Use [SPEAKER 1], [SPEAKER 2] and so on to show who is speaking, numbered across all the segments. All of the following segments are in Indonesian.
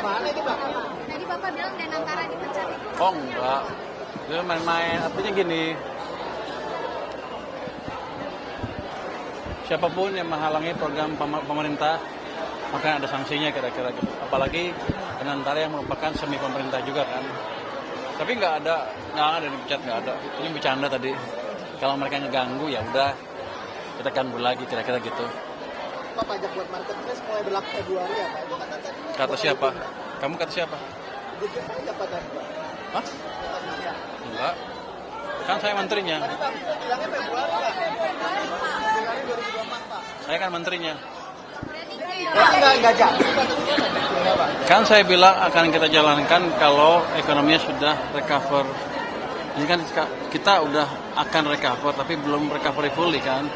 [SPEAKER 1] mana itu, Pak?
[SPEAKER 2] Tadi Bapak bilang Danantara dipecat itu.
[SPEAKER 3] Oh enggak, itu main-main. Artinya gini, siapapun yang menghalangi program pemerintah, maka ada sanksinya kira-kira gitu. Apalagi Danantara yang merupakan semi pemerintah juga kan. Tapi nggak ada yang dipecat, nggak ada. Ini bercanda tadi. Kalau mereka ngeganggu ya udah kita ganggu lagi kira-kira gitu.
[SPEAKER 1] Pak, pajak buat marketplace mulai berlaku Februari ya, Pak? Itu kan tadi.
[SPEAKER 3] Kata siapa? Kamu kata siapa?
[SPEAKER 1] Jujur aja Pak tadi, Pak.
[SPEAKER 3] Hah? Enggak. Kan saya menterinya.
[SPEAKER 1] Tadi Pak bilangnya Februari, Pak. Februari 2024, Pak.
[SPEAKER 3] Saya kan menterinya.
[SPEAKER 1] Enggak jadi, Pak. Enggak, Pak.
[SPEAKER 3] Kan saya bilang akan kita jalankan kalau ekonominya sudah recover. Ini kan kita udah akan recover, tapi belum recovery fully kan.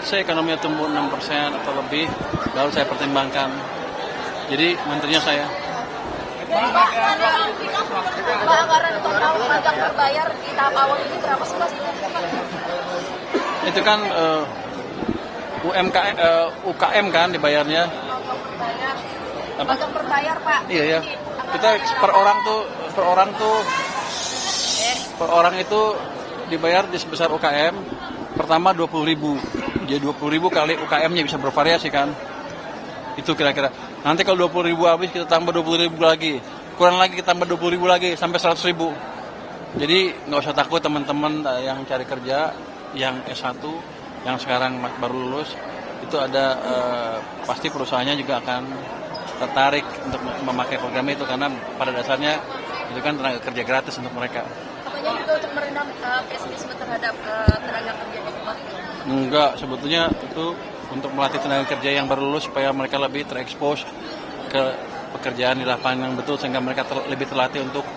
[SPEAKER 3] Saya ekonominya tumbuh 6% atau lebih, baru saya pertimbangkan. Jadi menterinya saya.
[SPEAKER 2] Pak, anggaran untuk tahun pajak berbayar di tahap awal ini berapa sih, Pak?
[SPEAKER 3] Itu kan UKM kan dibayarnya. Apa?
[SPEAKER 2] Pajak berbayar, Pak.
[SPEAKER 3] Iya ya. Kita per orang itu dibayar di sebesar UKM. Pertama 20.000. Jadi 20.000 kali UKM-nya bisa bervariasi kan. Itu kira-kira. Nanti kalau 20.000 habis kita tambah 20.000 lagi. Kurang lagi kita tambah 20.000 lagi sampai 100.000. Jadi nggak usah takut teman-teman yang cari kerja, yang S1, yang sekarang baru lulus, itu ada pasti perusahaannya juga akan tertarik untuk memakai program itu karena pada dasarnya itu kan tenaga kerja gratis untuk mereka.
[SPEAKER 2] Apanya juga untuk meredam pesimisme terhadap tenaga kerja itu, Pak?
[SPEAKER 3] Enggak, sebetulnya itu untuk melatih tenaga kerja yang baru lulus supaya mereka lebih terekspos ke pekerjaan di lapangan yang betul sehingga mereka lebih terlatih untuk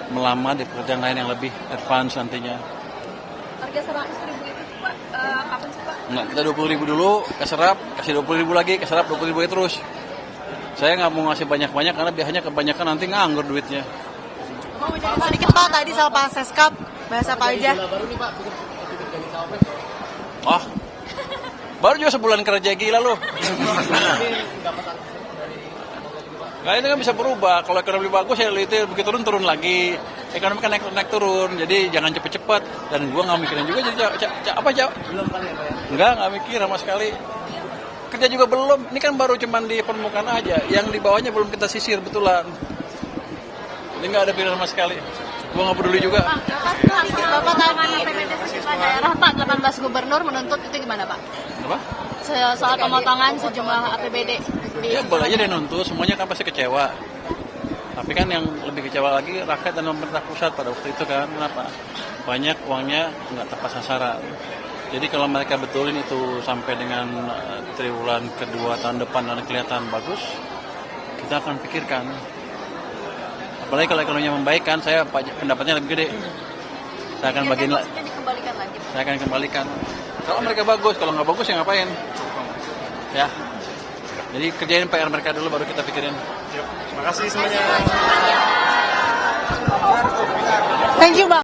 [SPEAKER 3] melamar di pekerjaan lain yang lebih advance nantinya.
[SPEAKER 2] Harga 100.000 itu, Pak, kapan sih, Pak?
[SPEAKER 3] Enggak, kita 20.000 dulu, keserap, kasih 20.000 lagi, keserap 20.000 terus. Saya nggak mau ngasih banyak-banyak karena biasanya kebanyakan nanti nganggur duitnya.
[SPEAKER 4] Mau bicara sedikit Pak, tadi soal Pak Seskap, bahasa apa aja?
[SPEAKER 1] Baru nih, Pak, bikin jadi cawapres.
[SPEAKER 3] Wah, baru juga sebulan kerja gila loh. Nah itu kan bisa berubah. Kalau ekonomi bagus ya itu begitu turun lagi. Ekonomi kan naik turun. Jadi jangan cepet-cepet. Dan gua nggak mikirin juga jadi apa jawab?
[SPEAKER 1] Belum kali ya, Pak ya?
[SPEAKER 3] Nggak mikir sama sekali. Kerja juga belum. Ini kan baru cuman di permukaan aja. Yang di bawahnya belum kita sisir betulan. Ini nggak ada pilihan sama sekali. Gua nggak peduli juga.
[SPEAKER 4] Bapak tadi APBD sejumlah daerah Pak, 18 gubernur menuntut itu gimana Pak?
[SPEAKER 3] Apa?
[SPEAKER 4] Soal pemotongan sejumlah APBD.
[SPEAKER 3] Ya boleh aja dia nuntut. Semuanya kan pasti kecewa. Tapi kan yang lebih kecewa lagi rakyat dan pemerintah pusat pada waktu itu kan. Kenapa? Banyak uangnya nggak tepat sasaran. Jadi kalau mereka betulin itu sampai dengan triwulan kedua tahun depan dan kelihatan bagus, kita akan pikirkan. Apalagi kalau ekonominya membaik kan, saya pendapatnya lebih gede. Saya akan bagiin lah.
[SPEAKER 2] Dikembalikan lagi, Pak.
[SPEAKER 3] Saya akan kembalikan. Kalau mereka bagus, kalau nggak bagus ya ngapain? Ya. Jadi kerjain PR mereka dulu baru kita pikirin.
[SPEAKER 1] Terima kasih semuanya.
[SPEAKER 4] Thank you Bang.